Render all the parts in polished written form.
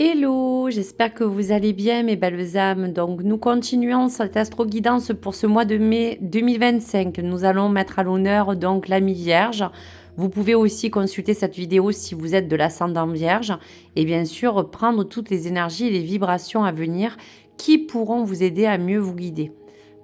Hello, j'espère que vous allez bien mes belles âmes. Donc nous continuons cette astro-guidance pour ce mois de mai 2025. Nous allons mettre à l'honneur donc l'ami Vierge. Vous pouvez aussi consulter cette vidéo si vous êtes de l'ascendant Vierge et bien sûr prendre toutes les énergies et les vibrations à venir qui pourront vous aider à mieux vous guider.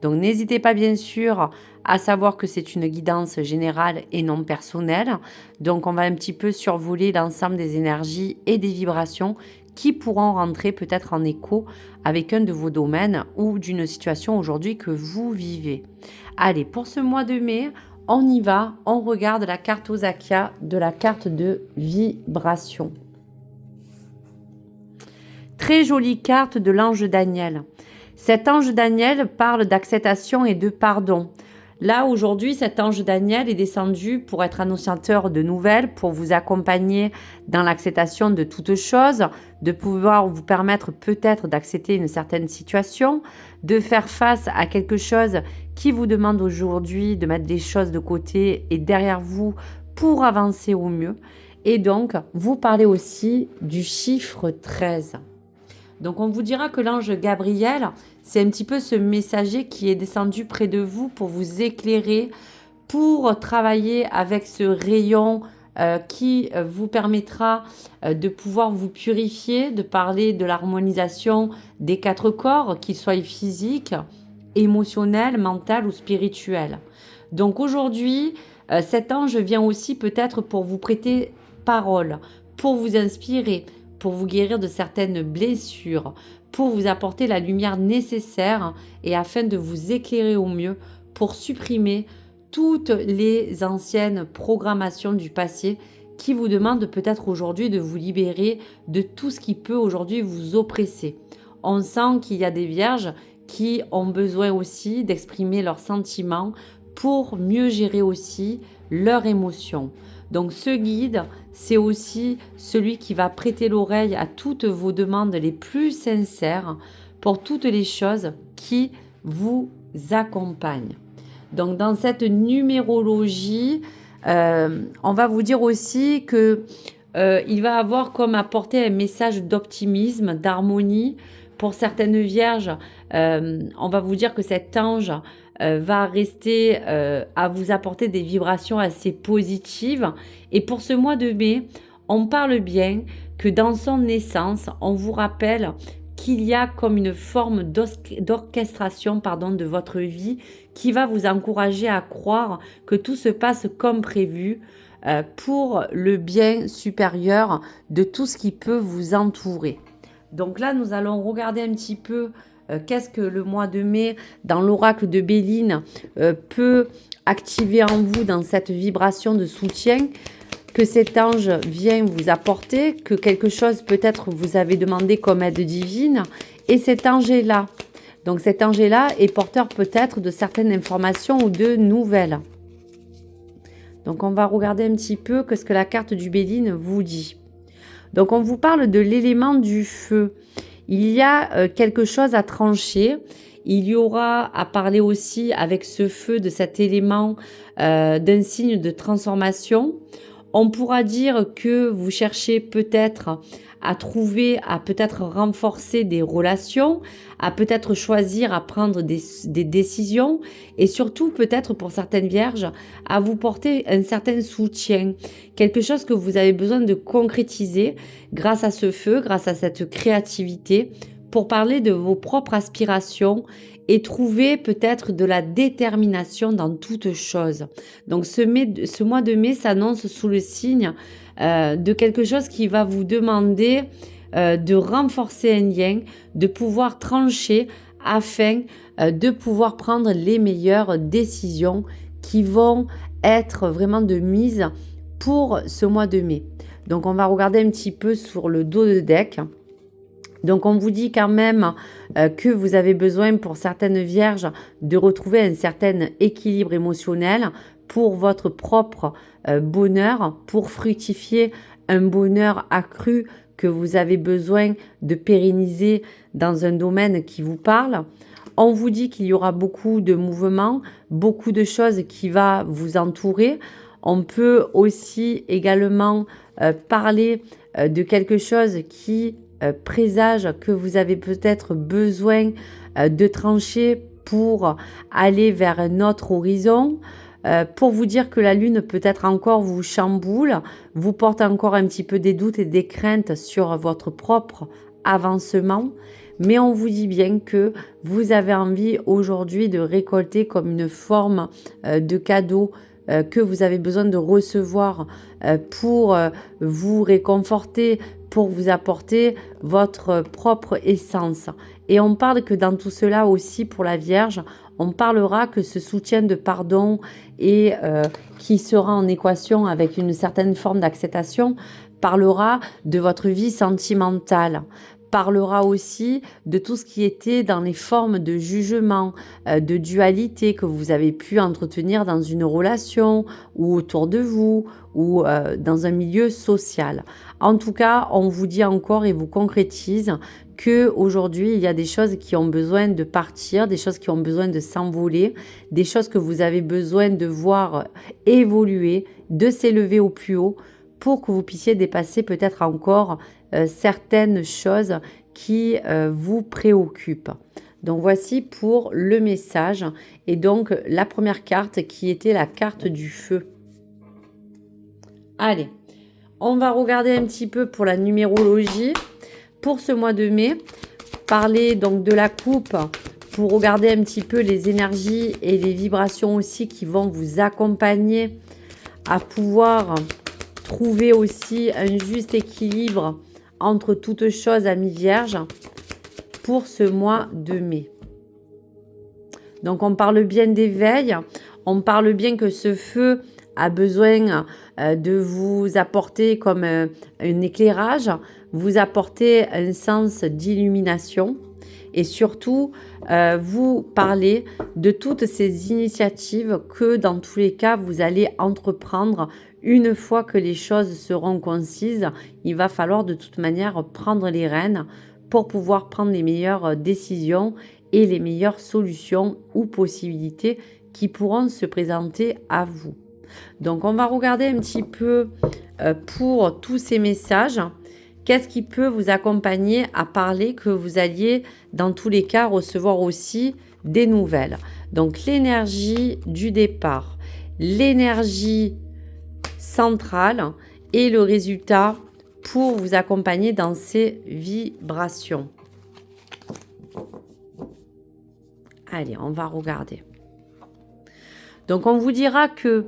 Donc n'hésitez pas bien sûr à savoir que c'est une guidance générale et non personnelle. Donc on va un petit peu survoler l'ensemble des énergies et des vibrations qui pourront rentrer peut-être en écho avec un de vos domaines ou d'une situation aujourd'hui que vous vivez. Allez, pour ce mois de mai, on y va, on regarde la carte Osakia de la carte de vibration. Très jolie carte de l'ange Daniel. Cet ange Daniel parle d'acceptation et de pardon. Là, aujourd'hui, cet ange Daniel est descendu pour être annonciateur de nouvelles, pour vous accompagner dans l'acceptation de toutes choses, de pouvoir vous permettre peut-être d'accepter une certaine situation, de faire face à quelque chose qui vous demande aujourd'hui de mettre des choses de côté et derrière vous pour avancer au mieux. Et donc, vous parlez aussi du chiffre 13. Donc on vous dira que l'ange Gabriel, c'est un petit peu ce messager qui est descendu près de vous pour vous éclairer, pour travailler avec ce rayon qui vous permettra de pouvoir vous purifier, de parler de l'harmonisation des 4 corps, qu'ils soient physiques, émotionnels, mental ou spirituels. Donc aujourd'hui, cet ange vient aussi peut-être pour vous prêter parole, pour vous inspirer, pour vous guérir de certaines blessures, pour vous apporter la lumière nécessaire et afin de vous éclairer au mieux pour supprimer toutes les anciennes programmations du passé qui vous demandent peut-être aujourd'hui de vous libérer de tout ce qui peut aujourd'hui vous oppresser. On sent qu'il y a des vierges qui ont besoin aussi d'exprimer leurs sentiments pour mieux gérer aussi leurs émotions. Donc ce guide, c'est aussi celui qui va prêter l'oreille à toutes vos demandes les plus sincères pour toutes les choses qui vous accompagnent. Donc dans cette numérologie, on va vous dire aussi que il va avoir comme apporter un message d'optimisme, d'harmonie. Pour certaines vierges, on va vous dire que cet ange va rester à vous apporter des vibrations assez positives. Et pour ce mois de mai, on parle bien que dans son naissance, on vous rappelle qu'il y a comme une forme d'orchestration de votre vie qui va vous encourager à croire que tout se passe comme prévu pour le bien supérieur de tout ce qui peut vous entourer. Donc là, nous allons regarder un petit peu qu'est-ce que le mois de mai, dans l'oracle de Béline, peut activer en vous dans cette vibration de soutien, que cet ange vient vous apporter, que quelque chose peut-être vous avez demandé comme aide divine, et cet ange est là. Donc cet ange est là est porteur peut-être de certaines informations ou de nouvelles. Donc on va regarder un petit peu ce que la carte du Béline vous dit. Donc on vous parle de l'élément du feu. Il y a quelque chose à trancher. Il y aura à parler aussi avec ce feu de cet élément d'un signe de transformation. On pourra dire que vous cherchez peut-être à trouver, à peut-être renforcer des relations, à peut-être choisir à prendre des décisions et surtout peut-être pour certaines vierges à vous porter un certain soutien, quelque chose que vous avez besoin de concrétiser grâce à ce feu, grâce à cette créativité pour parler de vos propres aspirations et trouver peut-être de la détermination dans toute chose. Donc ce mois de mai s'annonce sous le signe de quelque chose qui va vous demander de renforcer un lien, de pouvoir trancher afin de pouvoir prendre les meilleures décisions qui vont être vraiment de mise pour ce mois de mai. Donc on va regarder un petit peu sur le dos de deck. Donc on vous dit quand même que vous avez besoin pour certaines vierges de retrouver un certain équilibre émotionnel pour votre propre bonheur, pour fructifier un bonheur accru que vous avez besoin de pérenniser dans un domaine qui vous parle. On vous dit qu'il y aura beaucoup de mouvements, beaucoup de choses qui vont vous entourer. On peut aussi également parler de quelque chose qui présage que vous avez peut-être besoin de trancher pour aller vers un autre horizon, pour vous dire que la lune peut-être encore vous chamboule, vous porte encore un petit peu des doutes et des craintes sur votre propre avancement, mais on vous dit bien que vous avez envie aujourd'hui de récolter comme une forme de cadeau que vous avez besoin de recevoir pour vous réconforter, pour vous apporter votre propre essence. Et on parle que dans tout cela aussi pour la Vierge, on parlera que ce soutien de pardon et qui sera en équation avec une certaine forme d'acceptation, parlera de votre vie sentimentale, parlera aussi de tout ce qui était dans les formes de jugement, de dualité que vous avez pu entretenir dans une relation ou autour de vous ou dans un milieu social. En tout cas, on vous dit encore et vous concrétise que aujourd'hui il y a des choses qui ont besoin de partir, des choses qui ont besoin de s'envoler, des choses que vous avez besoin de voir évoluer, de s'élever au plus haut pour que vous puissiez dépasser peut-être encore certaines choses qui vous préoccupent. Donc voici pour le message et donc la première carte qui était la carte du feu. Allez, on va regarder un petit peu pour la numérologie pour ce mois de mai. Parler donc de la coupe pour regarder un petit peu les énergies et les vibrations aussi qui vont vous accompagner à pouvoir trouver aussi un juste équilibre entre toutes choses, amis vierges, pour ce mois de mai. Donc on parle bien d'éveil, on parle bien que ce feu a besoin de vous apporter comme un éclairage, vous apporter un sens d'illumination et surtout vous parler de toutes ces initiatives que dans tous les cas vous allez entreprendre. Une fois que les choses seront concises, il va falloir de toute manière prendre les rênes pour pouvoir prendre les meilleures décisions et les meilleures solutions ou possibilités qui pourront se présenter à vous. Donc on va regarder un petit peu pour tous ces messages. Qu'est-ce qui peut vous accompagner à parler que vous alliez dans tous les cas recevoir aussi des nouvelles. Donc l'énergie du départ, l'énergie centrale et le résultat pour vous accompagner dans ces vibrations. Allez, on va regarder. Donc on vous dira que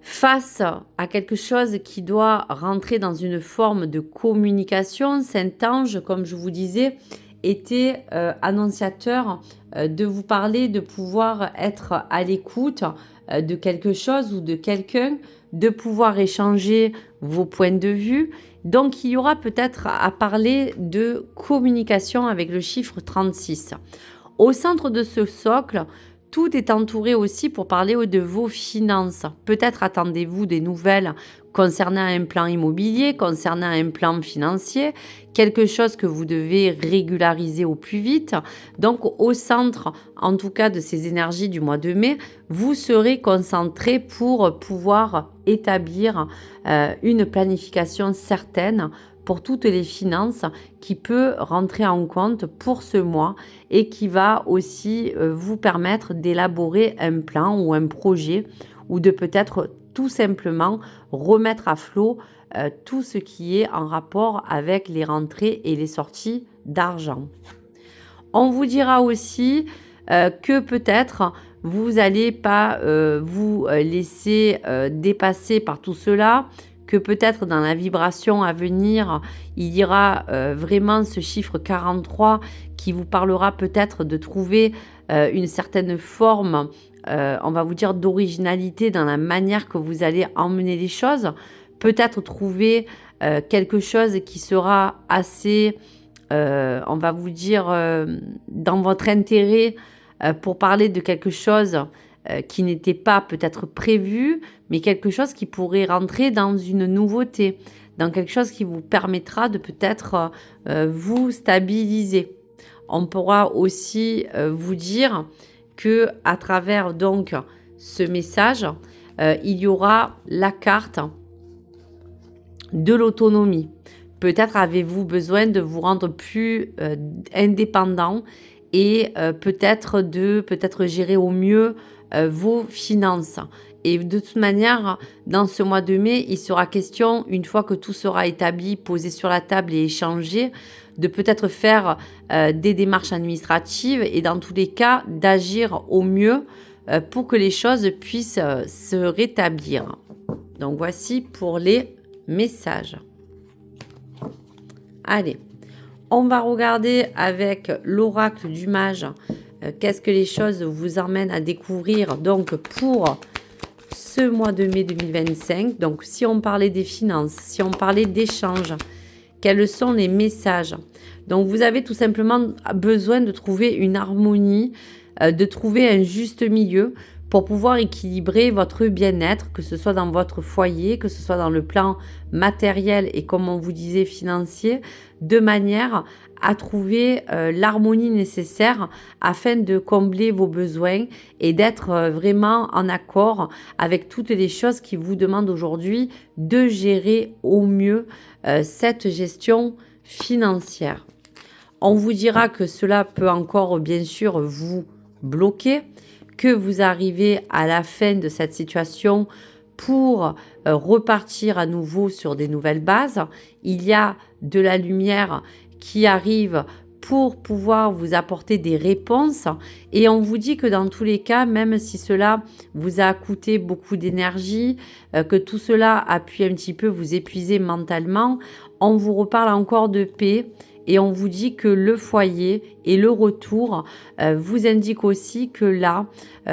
face à quelque chose qui doit rentrer dans une forme de communication, Saint-Ange, comme je vous disais, était annonciateur de vous parler, de pouvoir être à l'écoute de quelque chose ou de quelqu'un, de pouvoir échanger vos points de vue. Donc il y aura peut-être à parler de communication avec le chiffre 36. Au centre de ce socle, tout est entouré aussi pour parler de vos finances. Peut-être attendez-vous des nouvelles concernant un plan immobilier, concernant un plan financier, quelque chose que vous devez régulariser au plus vite. Donc au centre, en tout cas de ces énergies du mois de mai, vous serez concentré pour pouvoir établir une planification certaine pour toutes les finances qui peut rentrer en compte pour ce mois et qui va aussi vous permettre d'élaborer un plan ou un projet ou de peut-être tout simplement remettre à flot tout ce qui est en rapport avec les rentrées et les sorties d'argent. On vous dira aussi que peut-être vous n'allez pas vous laisser dépasser par tout cela, que peut-être dans la vibration à venir, il y aura vraiment ce chiffre 43 qui vous parlera peut-être de trouver une certaine forme, on va vous dire, d'originalité dans la manière que vous allez emmener les choses. Peut-être trouver quelque chose qui sera assez, on va vous dire, dans votre intérêt pour parler de quelque chose qui n'était pas peut-être prévu, mais quelque chose qui pourrait rentrer dans une nouveauté, dans quelque chose qui vous permettra de peut-être vous stabiliser. On pourra aussi vous dire que à travers donc ce message, il y aura la carte de l'autonomie. Peut-être avez-vous besoin de vous rendre plus indépendant et peut-être gérer au mieux vos finances. Et de toute manière, dans ce mois de mai, il sera question, une fois que tout sera établi, posé sur la table et échangé, de peut-être faire des démarches administratives et dans tous les cas, d'agir au mieux pour que les choses puissent se rétablir. Donc voici pour les messages. Allez, on va regarder avec l'oracle du mage qu'est-ce que les choses vous emmènent à découvrir donc pour ce mois de mai 2025. Donc si on parlait des finances, si on parlait d'échanges, quels sont les messages? Donc vous avez tout simplement besoin de trouver une harmonie, de trouver un juste milieu pour pouvoir équilibrer votre bien-être, que ce soit dans votre foyer, que ce soit dans le plan matériel et comme on vous disait financier, de manière à trouver l'harmonie nécessaire afin de combler vos besoins et d'être vraiment en accord avec toutes les choses qui vous demandent aujourd'hui de gérer au mieux cette gestion financière. On vous dira que cela peut encore bien sûr vous bloquer, que vous arrivez à la fin de cette situation pour repartir à nouveau sur des nouvelles bases. Il y a de la lumière qui arrive pour pouvoir vous apporter des réponses et on vous dit que dans tous les cas, même si cela vous a coûté beaucoup d'énergie, que tout cela a pu un petit peu vous épuiser mentalement, on vous reparle encore de paix. Et on vous dit que le foyer et le retour vous indiquent aussi que là,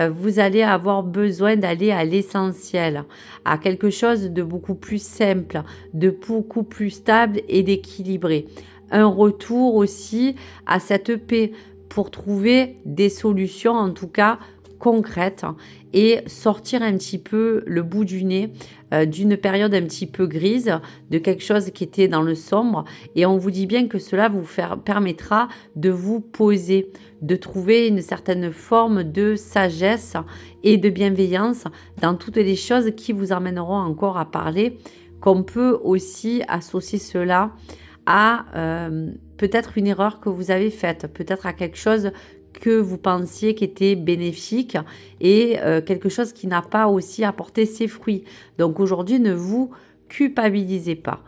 vous allez avoir besoin d'aller à l'essentiel, à quelque chose de beaucoup plus simple, de beaucoup plus stable et d'équilibré. Un retour aussi à cette paix pour trouver des solutions, en tout cas concrètes, et sortir un petit peu le bout du nez d'une période un petit peu grise, de quelque chose qui était dans le sombre. Et on vous dit bien que cela vous permettra de vous poser, de trouver une certaine forme de sagesse et de bienveillance dans toutes les choses qui vous emmèneront encore à parler, qu'on peut aussi associer cela à peut-être une erreur que vous avez faite, peut-être à quelque chose que vous pensiez qui était bénéfique et quelque chose qui n'a pas aussi apporté ses fruits. Donc aujourd'hui, ne vous culpabilisez pas.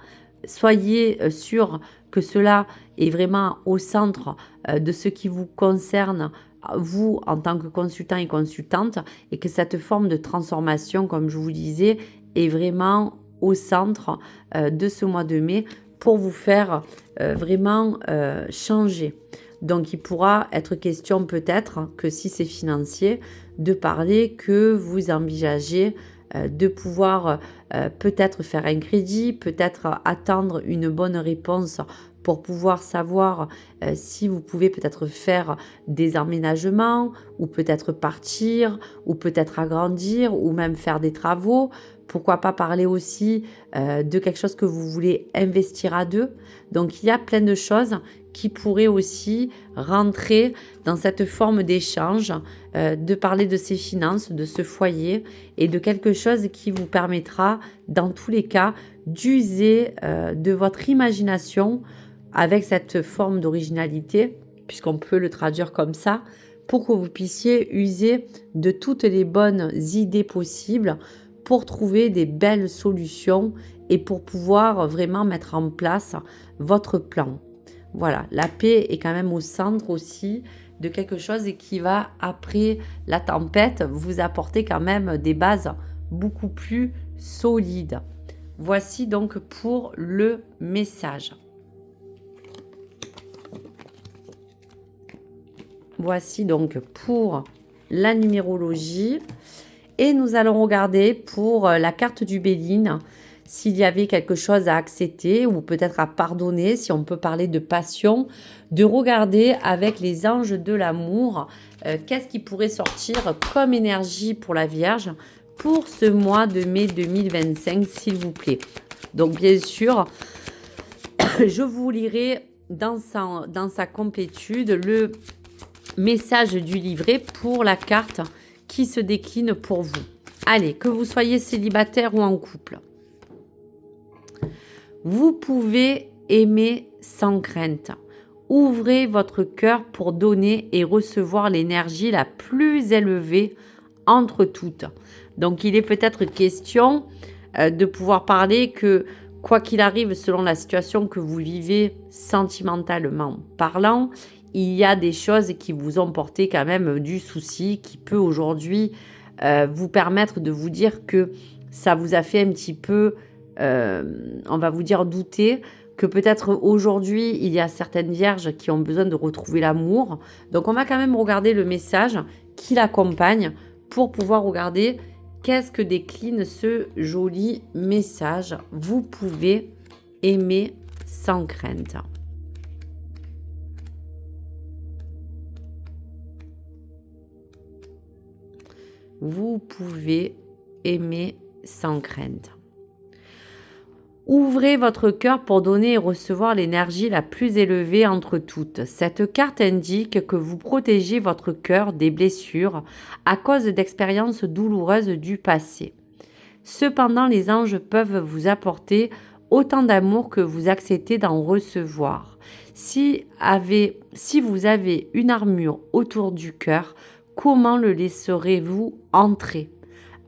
Soyez sûr que cela est vraiment au centre de ce qui vous concerne, vous en tant que consultant et consultante, et que cette forme de transformation, comme je vous disais, est vraiment au centre de ce mois de mai pour vous faire vraiment changer. Donc, il pourra être question peut-être que si c'est financier, de parler que vous envisagez de pouvoir peut-être faire un crédit, peut-être attendre une bonne réponse pour pouvoir savoir si vous pouvez peut-être faire des emménagements ou peut-être partir ou peut-être agrandir ou même faire des travaux. Pourquoi pas parler aussi de quelque chose que vous voulez investir à deux. Donc, il y a plein de choses qui pourraient aussi rentrer dans cette forme d'échange, de parler de ses finances, de ce foyer et de quelque chose qui vous permettra, dans tous les cas, d'user de votre imagination avec cette forme d'originalité, puisqu'on peut le traduire comme ça, pour que vous puissiez user de toutes les bonnes idées possibles pour trouver des belles solutions et pour pouvoir vraiment mettre en place votre plan. Voilà, la paix est quand même au centre aussi de quelque chose qui va, après la tempête, vous apporter quand même des bases beaucoup plus solides. Voici donc pour le message. Voici donc pour la numérologie. Et nous allons regarder pour la carte du Béline, s'il y avait quelque chose à accepter ou peut-être à pardonner, si on peut parler de passion, de regarder avec les anges de l'amour, qu'est-ce qui pourrait sortir comme énergie pour la Vierge pour ce mois de mai 2025, s'il vous plaît. Donc bien sûr, je vous lirai dans sa complétude le message du livret pour la carte qui se décline pour vous. Allez, que vous soyez célibataire ou en couple, vous pouvez aimer sans crainte. Ouvrez votre cœur pour donner et recevoir l'énergie la plus élevée entre toutes. Donc il est peut-être question de pouvoir parler que quoi qu'il arrive, selon la situation que vous vivez sentimentalement parlant, il y a des choses qui vous ont porté quand même du souci, qui peut aujourd'hui vous permettre de vous dire que ça vous a fait un petit peu, on va vous dire, douter, que peut-être aujourd'hui, il y a certaines vierges qui ont besoin de retrouver l'amour. Donc on va quand même regarder le message qui l'accompagne pour pouvoir regarder qu'est-ce que décline ce joli message. Vous pouvez aimer sans crainte. Vous pouvez aimer sans crainte. Ouvrez votre cœur pour donner et recevoir l'énergie la plus élevée entre toutes. Cette carte indique que vous protégez votre cœur des blessures à cause d'expériences douloureuses du passé. Cependant, les anges peuvent vous apporter autant d'amour que vous acceptez d'en recevoir. Si vous avez une armure autour du cœur, comment le laisserez-vous entrer?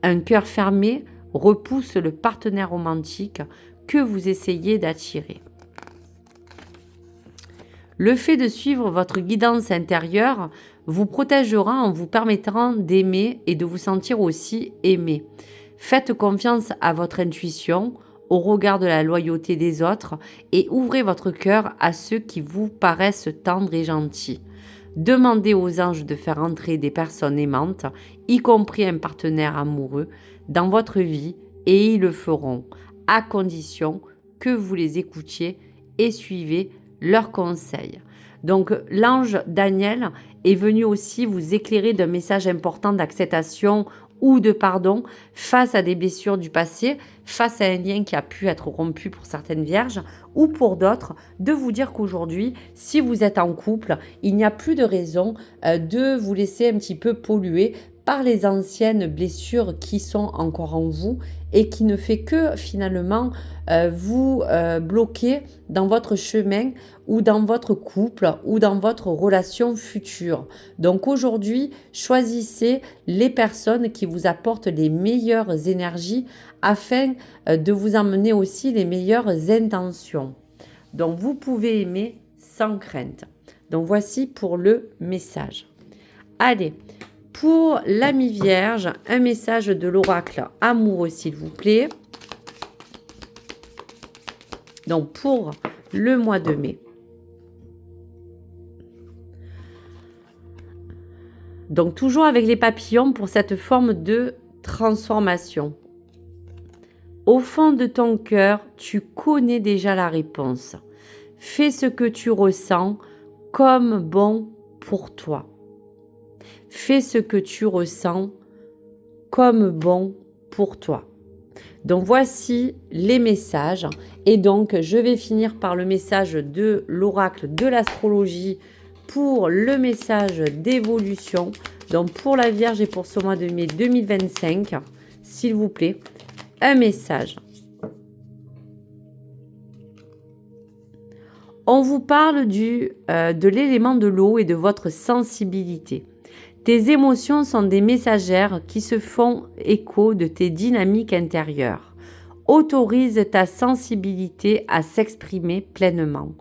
Un cœur fermé repousse le partenaire romantique que vous essayez d'attirer. Le fait de suivre votre guidance intérieure vous protégera en vous permettant d'aimer et de vous sentir aussi aimé. Faites confiance à votre intuition, au regard de la loyauté des autres et ouvrez votre cœur à ceux qui vous paraissent tendres et gentils. Demandez aux anges de faire entrer des personnes aimantes, y compris un partenaire amoureux, dans votre vie et ils le feront, à condition que vous les écoutiez et suivez leurs conseils. Donc l'ange Daniel est venu aussi vous éclairer d'un message important d'acceptation ou de pardon face à des blessures du passé, face à un lien qui a pu être rompu pour certaines vierges ou pour d'autres, de vous dire qu'aujourd'hui, si vous êtes en couple, il n'y a plus de raison de vous laisser un petit peu polluer par les anciennes blessures qui sont encore en vous et qui ne fait que finalement vous bloquer dans votre chemin ou dans votre couple ou dans votre relation future. Donc aujourd'hui, choisissez les personnes qui vous apportent les meilleures énergies afin de vous emmener aussi les meilleures intentions. Donc vous pouvez aimer sans crainte. Donc voici pour le message. Allez, pour l'ami vierge, un message de l'oracle amoureux s'il vous plaît. Donc pour le mois de mai. Donc toujours avec les papillons pour cette forme de transformation. Au fond de ton cœur, tu connais déjà la réponse. Fais ce que tu ressens comme bon pour toi. Fais ce que tu ressens comme bon pour toi. Donc voici les messages. Et donc je vais finir par le message de l'oracle de l'astrologie pour le message d'évolution. Donc pour la Vierge et pour ce mois de mai 2025, s'il vous plaît, un message. On vous parle de l'élément de l'eau et de votre sensibilité. Tes émotions sont des messagères qui se font écho de tes dynamiques intérieures. Autorise ta sensibilité à s'exprimer pleinement.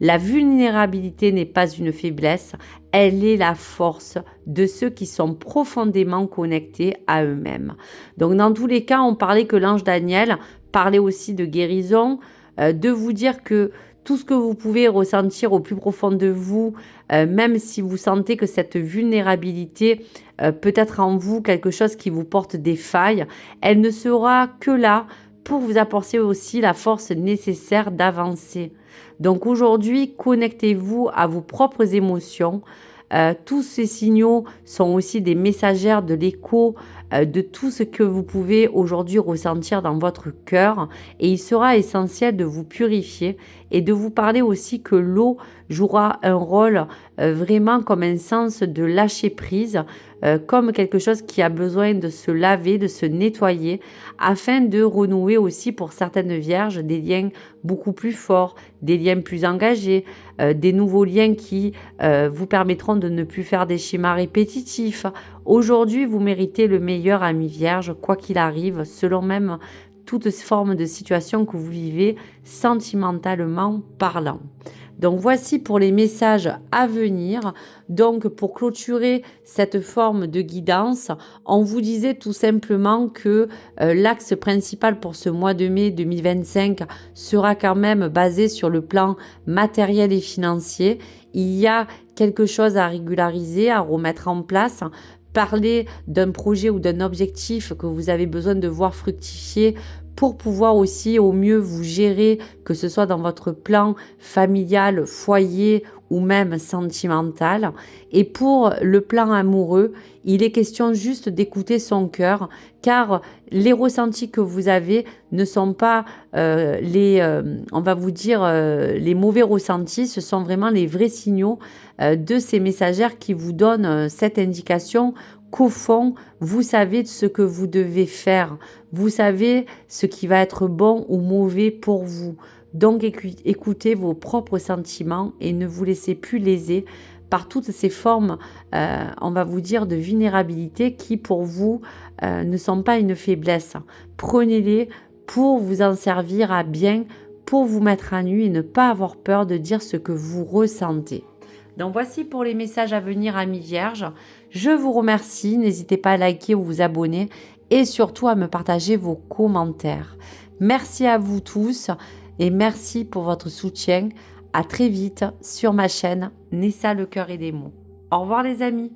La vulnérabilité n'est pas une faiblesse, elle est la force de ceux qui sont profondément connectés à eux-mêmes. Donc dans tous les cas, on parlait que l'ange Daniel parlait aussi de guérison, de vous dire que tout ce que vous pouvez ressentir au plus profond de vous, même si vous sentez que cette vulnérabilité peut être en vous quelque chose qui vous porte des failles, elle ne sera que là pour vous apporter aussi la force nécessaire d'avancer. Donc aujourd'hui, connectez-vous à vos propres émotions. Tous ces signaux sont aussi des messagères de l'écho de tout ce que vous pouvez aujourd'hui ressentir dans votre cœur et il sera essentiel de vous purifier et de vous parler aussi que l'eau jouera un rôle vraiment comme un sens de lâcher prise, comme quelque chose qui a besoin de se laver, de se nettoyer, afin de renouer aussi pour certaines vierges des liens beaucoup plus forts, des liens plus engagés, des nouveaux liens qui vous permettront de ne plus faire des schémas répétitifs. Aujourd'hui, vous méritez le meilleur, ami vierge, quoi qu'il arrive, selon même toute forme de situation que vous vivez sentimentalement parlant. Donc voici pour les messages à venir. Donc pour clôturer cette forme de guidance, on vous disait tout simplement que l'axe principal pour ce mois de mai 2025 sera quand même basé sur le plan matériel et financier. Il y a quelque chose à régulariser, à remettre en place. Parler d'un projet ou d'un objectif que vous avez besoin de voir fructifier pour pouvoir aussi au mieux vous gérer, que ce soit dans votre plan familial, foyer ou même sentimental. Et pour le plan amoureux, il est question juste d'écouter son cœur, car les ressentis que vous avez ne sont pas on va vous dire, les mauvais ressentis, ce sont vraiment les vrais signaux de ces messagères qui vous donnent cette indication qu'au fond, vous savez ce que vous devez faire. Vous savez ce qui va être bon ou mauvais pour vous. Donc écoutez vos propres sentiments et ne vous laissez plus léser par toutes ces formes, on va vous dire, de vulnérabilité qui pour vous ne sont pas une faiblesse. Prenez-les pour vous en servir à bien, pour vous mettre à nu et ne pas avoir peur de dire ce que vous ressentez. Donc voici pour les messages à venir, amis vierges. Je vous remercie, n'hésitez pas à liker ou vous abonner et surtout à me partager vos commentaires. Merci à vous tous et merci pour votre soutien. À très vite sur ma chaîne Nessa le cœur et des mots. Au revoir les amis.